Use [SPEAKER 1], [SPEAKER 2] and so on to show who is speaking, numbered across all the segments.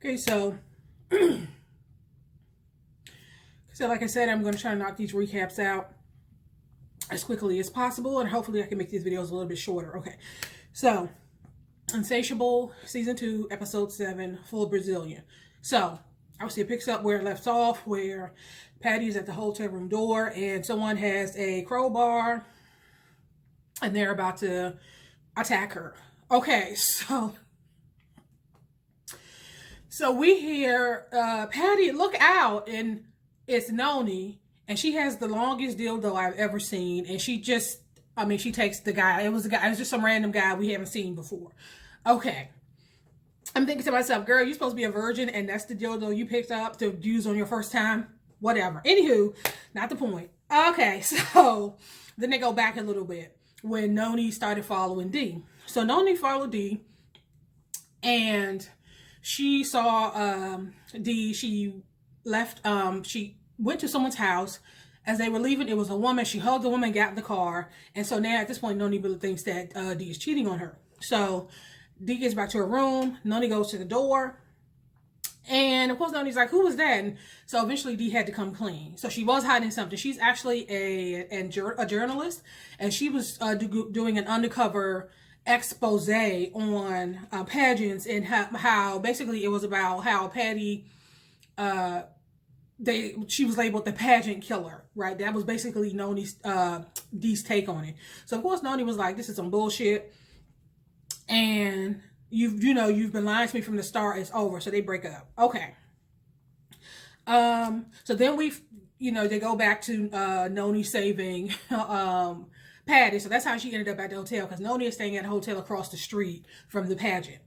[SPEAKER 1] Okay, so like I said, I'm going to try to knock these recaps out as quickly as possible, and hopefully I can make these videos a little bit shorter. Okay, so Insatiable, Season 2, Episode 7, Full Brazilian. So, obviously it picks up where it left off, where Patty's at the hotel room door, and someone has a crowbar, and they're about to attack her. Okay, so we hear, Patty, look out, and it's Nonnie, and she has the longest dildo I've ever seen, and she just, she takes the guy. It was just some random guy we haven't seen before. Okay. I'm thinking to myself, girl, you're supposed to be a virgin, and that's the dildo you picked up to use on your first time? Whatever. Anywho, not the point. Okay, so then they go back a little bit when Nonnie started following D. So Nonnie followed D, and she saw D. She left, she went to someone's house. As they were leaving, it was a woman. She hugged the woman, got in the car. And so now at this point, Nonnie really thinks that D is cheating on her. So D gets back to her room. Nonnie goes to the door. And of course, Nonnie's like, who was that? And so eventually D had to come clean. So she was hiding something. She's actually a journalist. And she was doing an undercover expose on pageants, and how basically it was about how Patty, she was labeled the pageant killer, right? That was basically Nonnie's, D's take on it. So of course Nonnie was like, this is some bullshit, and you've been lying to me from the start. It's over. So they break up. Okay. So then they go back to Nonnie saving Patty. So that's how she ended up at the hotel, because Nonnie is staying at a hotel across the street from the pageant.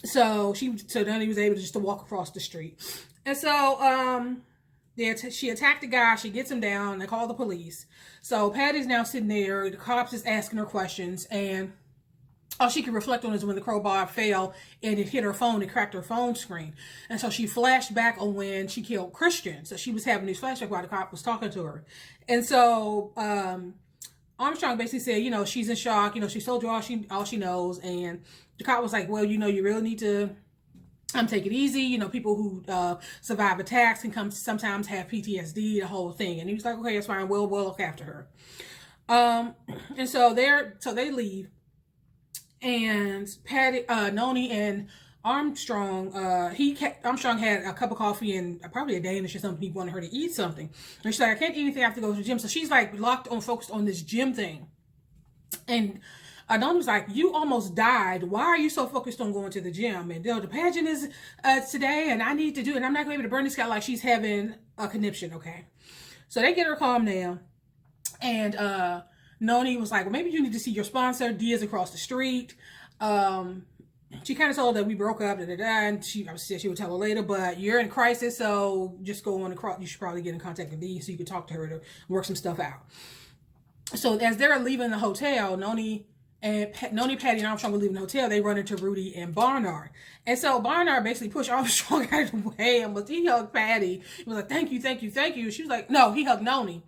[SPEAKER 1] So Nonnie was able just to walk across the street. And so she attacked the guy. She gets him down. They call the police. So Patty's now sitting there. The cops is asking her questions, and all she could reflect on is when the crowbar fell and it hit her phone and cracked her phone screen. And so she flashed back on when she killed Christian. So she was having these flashbacks while the cop was talking to her. And so Armstrong basically said, she's in shock. She told you all she knows. And the cop was like, well, you really need to take it easy. People who survive attacks can sometimes have PTSD, the whole thing. And he was like, okay, that's fine. We'll look after her. And so they leave. And Patty, Nonnie and Armstrong, Armstrong had a cup of coffee and probably a Danish or something. He wanted her to eat something. And she's like, I can't eat anything. I have to go to the gym. So she's like focused on this gym thing. And Nonnie was like, you almost died. Why are you so focused on going to the gym? And the pageant is today, and I need to do it. And I'm not going to be able to burn this guy like she's having a conniption, okay? So they get her calm down. And Nonnie was like, well, maybe you need to see your sponsor. D is across the street. She kind of told her that we broke up, and she said she would tell her later, but you're in crisis, so just go on across. You should probably get in contact with D so you can talk to her to work some stuff out. So as they're leaving the hotel, Nonnie, Patty, and Armstrong were leaving the hotel. They run into Rudy and Barnard. And so Barnard basically pushed Armstrong out of the way, and he hugged Patty. He was like, thank you, thank you, thank you. She was like, no, he hugged Nonnie.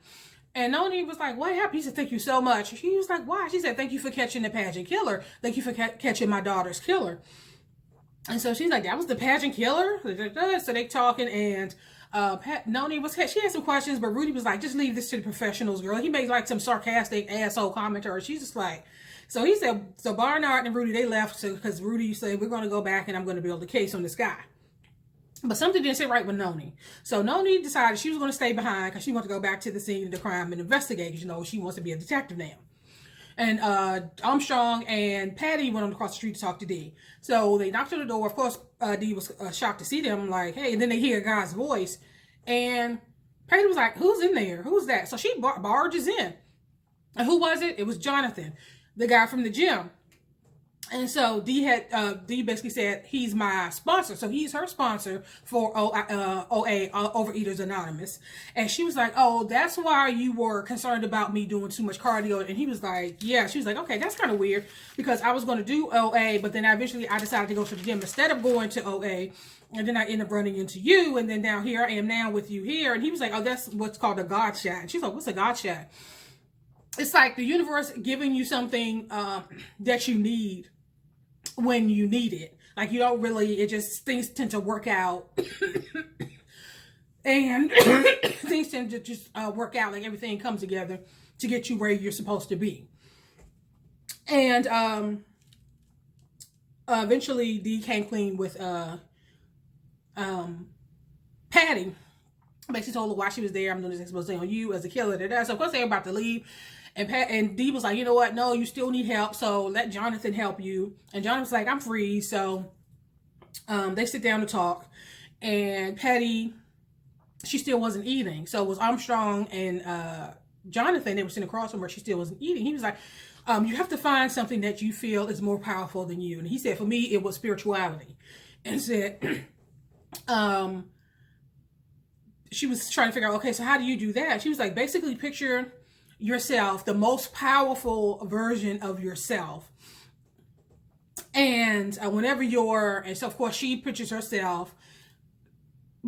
[SPEAKER 1] And Nonnie was like, what happened? He said, thank you so much. She was like, why? She said, thank you for catching the pageant killer. Thank you for catching my daughter's killer. And so she's like, that was the pageant killer? So they talking, and Nonnie she had some questions, but Rudy was like, just leave this to the professionals, girl. He made like some sarcastic asshole comment to her. She's just like, so he said, so Barnard and Rudy, they left because Rudy said, we're going to go back and I'm going to build a case on this guy. But something didn't sit right with Nonnie. So Nonnie decided she was going to stay behind because she wanted to go back to the scene of the crime and investigate, because, she wants to be a detective now. And Armstrong and Patty went on across the street to talk to D. So they knocked on the door. Of course, D was shocked to see them, like, hey. And then they hear a guy's voice. And Patty was like, who's in there? Who's that? So she barges in. And who was it? It was Jonathan, the guy from the gym. And so D basically said, he's my sponsor. So he's her sponsor for OA, Overeaters Anonymous. And she was like, oh, that's why you were concerned about me doing too much cardio. And he was like, yeah. She was like, okay, that's kind of weird, because I was going to do OA, but then eventually I decided to go to the gym instead of going to OA. And then I end up running into you. And then now here I am now with you here. And he was like, oh, that's what's called a God shot. And she's like, what's a God shot? It's like the universe giving you something that you need when you need it. Like, you don't really, it just, things tend to work out. And things tend to just work out, like everything comes together to get you where you're supposed to be. And eventually Dee came clean with Patty. Basically told her why she was there. I'm doing this exposé on you as a killer. So of course they're about to leave. And Dee was like, you know what? No, you still need help. So let Jonathan help you. And Jonathan's like, I'm free. So they sit down to talk. And Patty, she still wasn't eating. So it was Armstrong and Jonathan. They were sitting across from her. She still wasn't eating. He was like, you have to find something that you feel is more powerful than you. And he said, for me, it was spirituality. And said, she was trying to figure out, okay, so how do you do that? She was like, basically picture yourself, the most powerful version of yourself. And whenever and so of course she pictures herself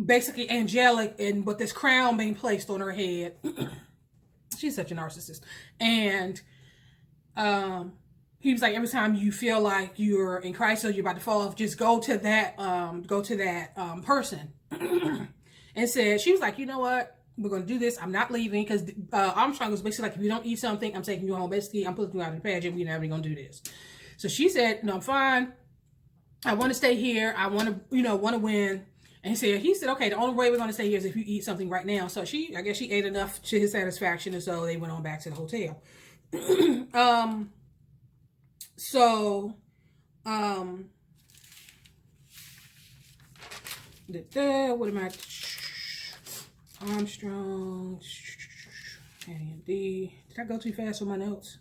[SPEAKER 1] basically angelic and with this crown being placed on her head. She's such a narcissist. And he was like, every time you feel like you're in crisis or you're about to fall off, just go to that person. And said, she was like, you know what? We're going to do this. I'm not leaving, because Armstrong was basically like, if you don't eat something, I'm taking you home. Basically, I'm putting you out of the pageant. We're never going to do this. So she said, no, I'm fine. I want to stay here. I want to win. And he said, okay, the only way we're going to stay here is if you eat something right now. So I guess she ate enough to his satisfaction. And so they went on back to the hotel. What am I? Armstrong, and D. Did I go too fast with my notes?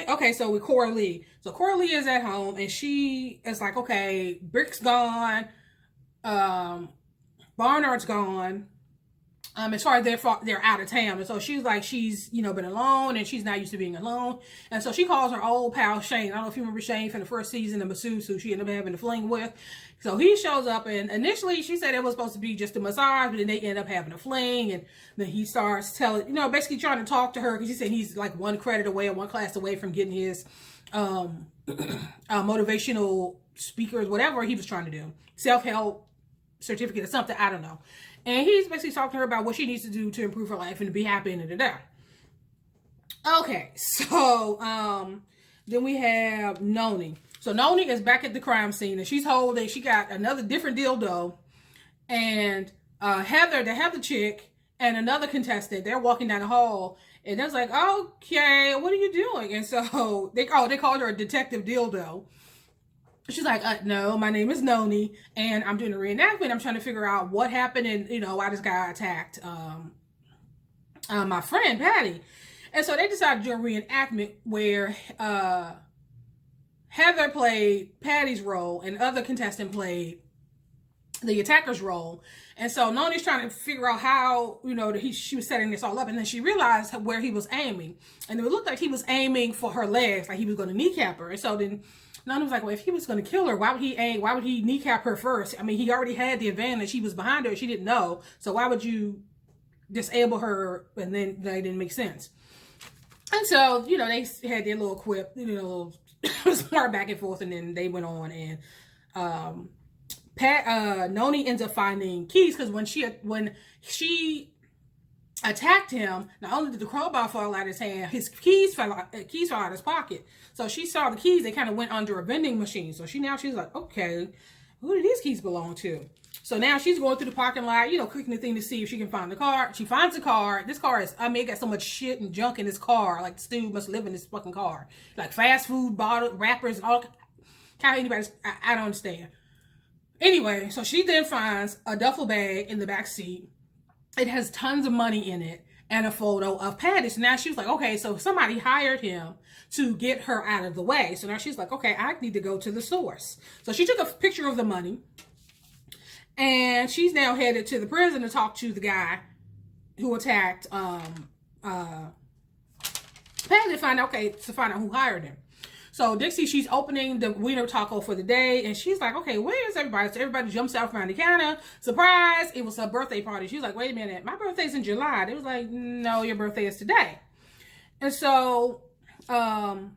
[SPEAKER 1] Okay, so with Coralee. So Coralee is at home, and she is like, okay, Brick's gone, Barnard's gone. As far as they're out of town. And so she's like, she's, been alone and she's not used to being alone. And so she calls her old pal Shane. I don't know if you remember Shane from the first season of masseuse who she ended up having a fling with. So he shows up, and initially she said it was supposed to be just a massage, but then they end up having a fling. And then he starts telling, basically trying to talk to her, because he said he's like one credit away or one class away from getting his motivational speakers, whatever he was trying to do. Self-help certificate or something, I don't know. And he's basically talking to her about what she needs to do to improve her life and to be happy and da-da-da. Okay, so then we have Nonnie. So Nonnie is back at the crime scene, and she got another different dildo. And Heather, the Heather chick, and another contestant, they're walking down the hall, and they're like, okay, what are you doing? And so they called her a detective dildo. She's like, no, my name is Nonnie, and I'm doing a reenactment. I'm trying to figure out what happened and, why this guy attacked my friend, Patty. And so they decided to do a reenactment where Heather played Patty's role and other contestant played the attacker's role. And so Nonnie's trying to figure out how, she was setting this all up. And then she realized where he was aiming. And it looked like he was aiming for her legs, like he was going to kneecap her. And so then Nonnie was like, well, if he was going to kill her, why would he kneecap her first? I mean, he already had the advantage. He was behind her. She didn't know. So why would you disable her? And then that didn't make sense. And so, they had their little quip, smart back and forth. And then they went on, and Nonnie ends up finding keys, because when she attacked him, not only did the crowbar fall out of his hand, his keys fell out of his pocket. So she saw the keys, they kind of went under a vending machine. So she's like, okay, who do these keys belong to? So now she's going through the parking lot, clicking the thing to see if she can find the car. She finds the car. This car is, it got so much shit and junk in this car. Like, this dude must live in this fucking car. Like fast food bottle wrappers and all. How anybody's, I don't understand. Anyway, so she then finds a duffel bag in the back seat. It has tons of money in it and a photo of Patty. So now she was like, okay, so somebody hired him to get her out of the way. So now she's like, okay, I need to go to the source. So she took a picture of the money, and she's now headed to the prison to talk to the guy who attacked Patty to find out who hired him. So Dixie, she's opening the wiener taco for the day, and she's like, okay, where is everybody? So everybody jumps out around the counter. Surprise! It was her birthday party. She was like, wait a minute, my birthday's in July. They was like, no, your birthday is today. And so um,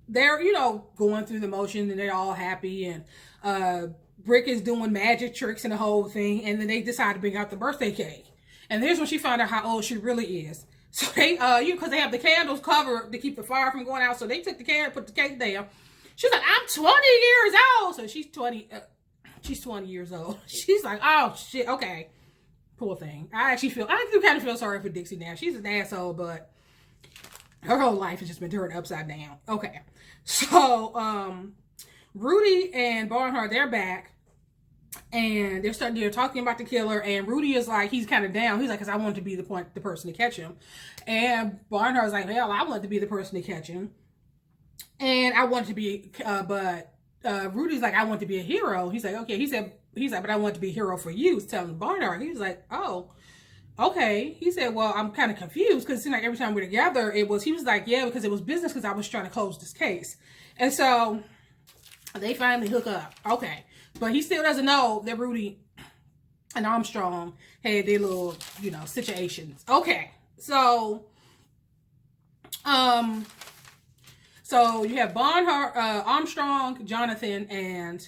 [SPEAKER 1] they're, you know, going through the motion and they're all happy, and Brick is doing magic tricks and the whole thing, and then they decide to bring out the birthday cake. And here's when she found out how old she really is. So they, because they have the candles covered to keep the fire from going out, so they took the candle, put the cake down. She's like, I'm 20 years old. So she's 20 years old. She's like, oh shit, okay. Poor thing. I do kind of feel sorry for Dixie now. She's an asshole, but her whole life has just been turned upside down. Okay. So, Rudy and Barnard, they're back. And they're talking about the killer, and Rudy is like, he's kind of down. He's like, because I want to be the person to catch him. And Barnard's like, hell, I want to be the person to catch him. And I want to be, but Rudy's like, I want to be a hero. He's like, okay. He's like, but I want to be a hero for you. He's telling Barnard. He was like, oh, okay. He said, well, I'm kind of confused because it seemed like every time we're together, he was like, yeah, because it was business because I was trying to close this case. And so they finally hook up. Okay. But he still doesn't know that Rudy and Armstrong had their little, you know, situations. Okay. So, so you have Barnard, Armstrong, Jonathan, and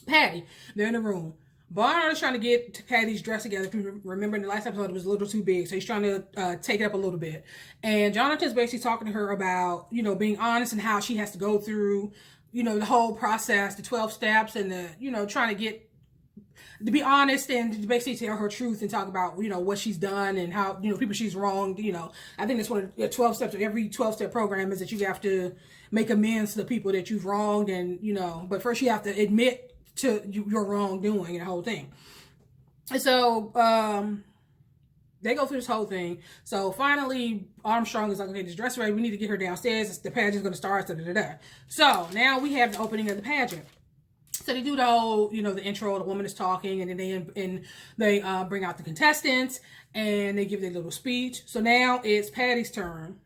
[SPEAKER 1] Patty. They're in the room. Barnard is trying to get Patty's dress together. If you remember in the last episode, it was a little too big. So he's trying to take it up a little bit. And Jonathan's basically talking to her about, you know, being honest and how she has to go through, you know, the whole process, the 12 steps, and the, you know, trying to be honest and basically tell her truth and talk about, you know, what she's done and how, you know, people she's wronged. You know, I think that's one of the 12 steps of every 12-step program is that you have to make amends to the people that you've wronged, and, you know, but first you have to admit to your wrongdoing and the whole thing. And so, they go through this whole thing. So finally, Armstrong is like, okay, this dress ready. We need to get her downstairs. The pageant's going to start. So now we have the opening of the pageant. So they do the whole, you know, the intro. The woman is talking, and then they bring out the contestants, and they give their little speech. So now it's Patty's turn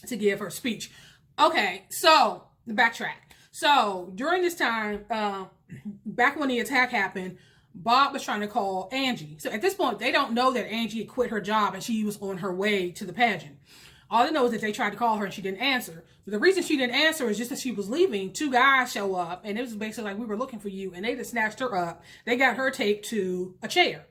[SPEAKER 1] to give her speech. Okay, so the backtrack. So during this time, back when the attack happened, Bob was trying to call Angie. So at this point, they don't know that Angie had quit her job and she was on her way to the pageant. All they know is that they tried to call her and she didn't answer. But the reason she didn't answer is just that she was leaving. Two guys show up, and it was basically like, we were looking for you, and they just snatched her up. They got her taped to a chair.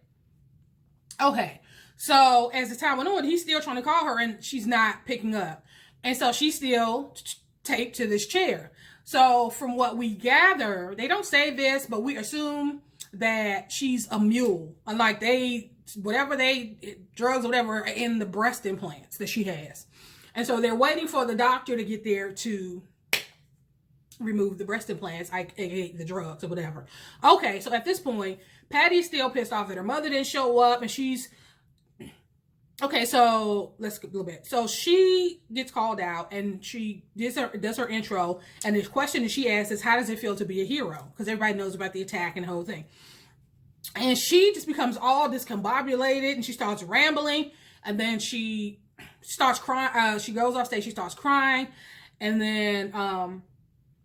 [SPEAKER 1] Okay. So as the time went on, he's still trying to call her and she's not picking up. And so she's still taped to this chair. So from what we gather, they don't say this, but we assume that she's a mule. Unlike drugs or whatever are in the breast implants that she has. And so they're waiting for the doctor to get there to remove the breast implants, aka the drugs or whatever. Okay, so at this point, Patty's still pissed off that her mother didn't show up, and she's... Okay, so let's skip a little bit. So she gets called out, and she does her intro, and the question that she asks is, how does it feel to be a hero? Because everybody knows about the attack and the whole thing. And she just becomes all discombobulated, and she starts rambling, and then she starts crying. She goes off stage, she starts crying, and then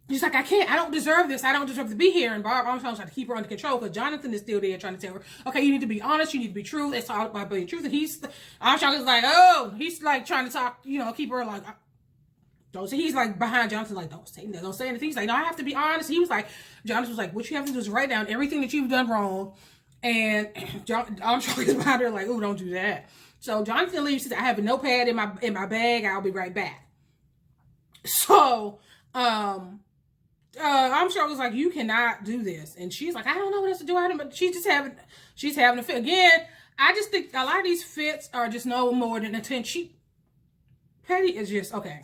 [SPEAKER 1] she's like, I don't deserve this. I don't deserve to be here. And Barb Armstrong's trying to keep her under control because Jonathan is still there trying to tell her, okay, you need to be honest, you need to be true. It's all about being truth. And Armstrong is like, oh, he's like trying to talk, you know, keep her like, don't say. He's like behind Jonathan, like, don't say anything. He's like, no, I have to be honest. He was like, Jonathan was like, what you have to do is write down everything that you've done wrong. And Armstrong is behind her like, oh, don't do that. So Jonathan leaves. He says, I have a notepad in my bag. I'll be right back. So, Armstrong was like, you cannot do this. And she's like, I don't know what else to do. But she's having a fit. Again, I just think a lot of these fits are just no more than attention. Patty is just, okay.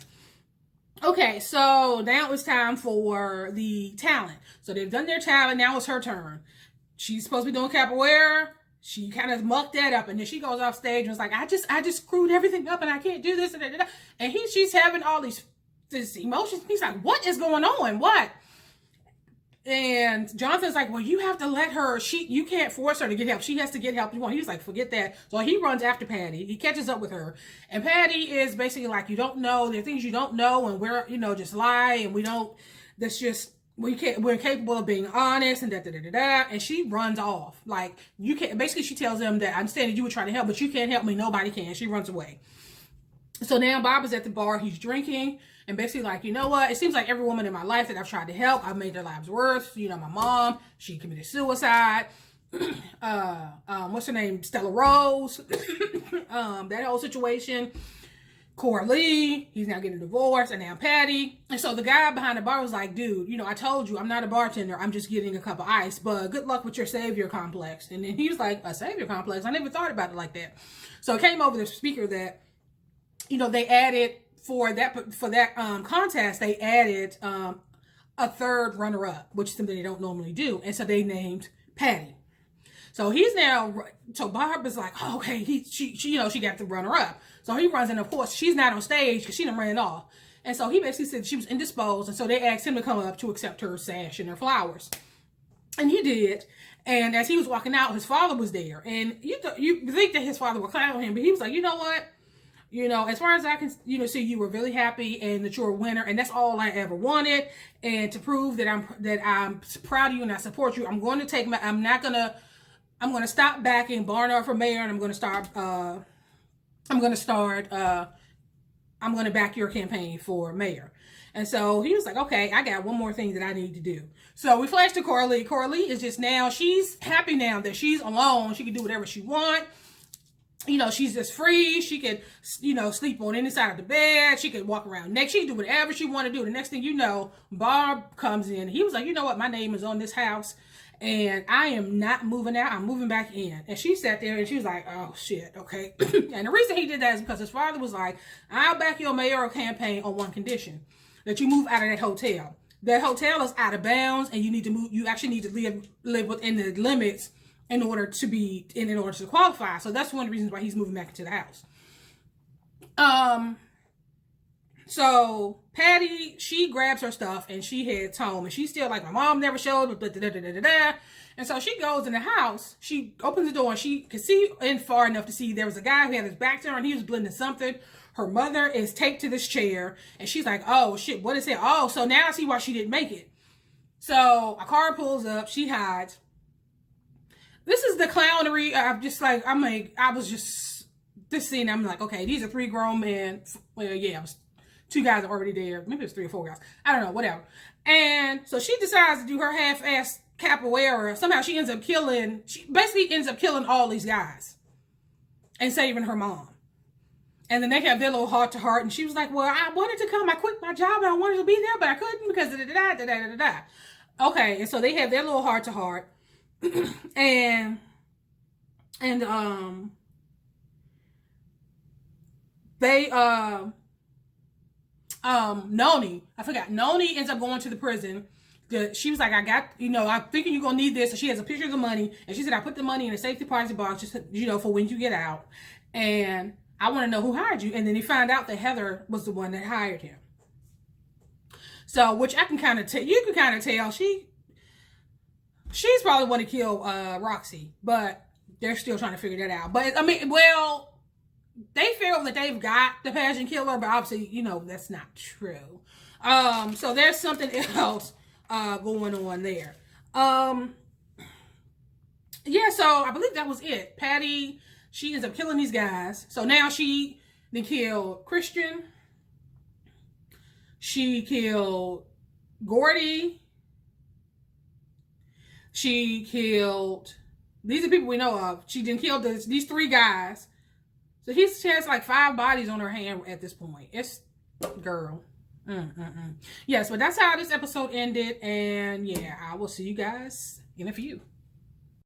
[SPEAKER 1] Okay, so now it's time for the talent. So they've done their talent. Now it's her turn. She's supposed to be doing capoeira. She kind of mucked that up. And then she goes off stage and was like, I just screwed everything up and I can't do this. And she's having all these emotions. He's like, what is going on? What? And Jonathan's like, well, you have to let her, you can't force her to get help. She has to get help. He's like, forget that. So he runs after Patty. He catches up with her. And Patty is basically like, you don't know. There are things you don't know. And we're, just lie. And we don't, that's just we're capable of being honest and da. And she runs off. Like, you can't, basically she tells him that I understand that you were trying to help, but you can't help me. Nobody can. She runs away. So now Bob is at the bar. He's drinking and basically like, you know what? It seems like every woman in my life that I've tried to help, I've made their lives worse. You know, my mom, she committed suicide. What's her name? Stella Rose. That whole situation. Coralee, he's now getting divorced, and now Patty. And so the guy behind the bar was like, dude, you know, I told you I'm not a bartender. I'm just getting a cup of ice, but good luck with your savior complex. And then he was like, a savior complex? I never thought about it like that. So it came over the speaker that, you know, they added for that contest, they added a third runner-up, which is something they don't normally do. And so they named Patty. So he's now, so Barb is like, oh, okay, she, you know, she got the runner-up. So he runs in, of course, she's not on stage because she done ran off. And so he basically said she was indisposed. And so they asked him to come up to accept her sash and her flowers. And he did. And as he was walking out, his father was there. And you think that his father would clown him, but he was like, you know what? You know, as far as I can, you know, see, you were really happy and that you're a winner. And that's all I ever wanted. And to prove that I'm proud of you and I support you, I'm going to stop backing Barnard for mayor, and I'm going to back your campaign for mayor. And so he was like, okay, I got one more thing that I need to do. So we flash to Coralee. Coralee is just now, she's happy now that she's alone. She can do whatever she wants. You know, she's just free. She can, you know, sleep on any side of the bed. She can walk around next. She can do whatever she want to do. The next thing you know, Bob comes in. He was like, you know what? My name is on this house. And I am not moving out. I'm moving back in. And she sat there and she was like, oh, shit, okay. And the reason he did that is because his father was like, I'll back your mayoral campaign on one condition, that you move out of that hotel. That hotel is out of bounds and you need to move. You actually need to live within the limits in order to qualify. So that's one of the reasons why he's moving back into the house. So Patty, she grabs her stuff and she heads home, and she's still like, my mom never showed, and so she goes in the house. She opens the door and she can see in far enough to see there was a guy who had his back to her and he was blending something. Her mother is taped to this chair and she's like, oh shit, what is it? Oh, so now I see why she didn't make it. So a car pulls up, she hides. This is the clownery. This scene, I'm like, okay, these are three grown men. Well, yeah, it was two guys are already there. Maybe it's 3 or 4 guys. I don't know, whatever. And so she decides to do her half-ass capoeira. Somehow she basically ends up killing all these guys and saving her mom. And then they have their little heart-to-heart. And she was like, well, I wanted to come. I quit my job and I wanted to be there, but I couldn't because da-da-da-da-da-da-da. Okay, and so they have their little heart-to-heart. and they Nonnie ends up going to the prison. She was like, I'm thinking you're gonna need this. So she has a picture of the money, and she said, I put the money in a safety deposit box just for when you get out, and I want to know who hired you. And then he found out that Heather was the one that hired him. So, which I can kind of tell, you can kind of tell she's probably want to kill Roxy, but they're still trying to figure that out. But I mean, well, they feel that they've got the pageant killer, but obviously, that's not true. So there's something else going on there. Yeah, so I believe that was it. Patty, she ends up killing these guys. So now she then killed Christian. She killed Gordy. She killed, these are people we know of. She didn't kill these 3 guys. So she has like 5 bodies on her hand at this point. It's, girl. Yes, but that's how this episode ended. And yeah, I will see you guys in a few.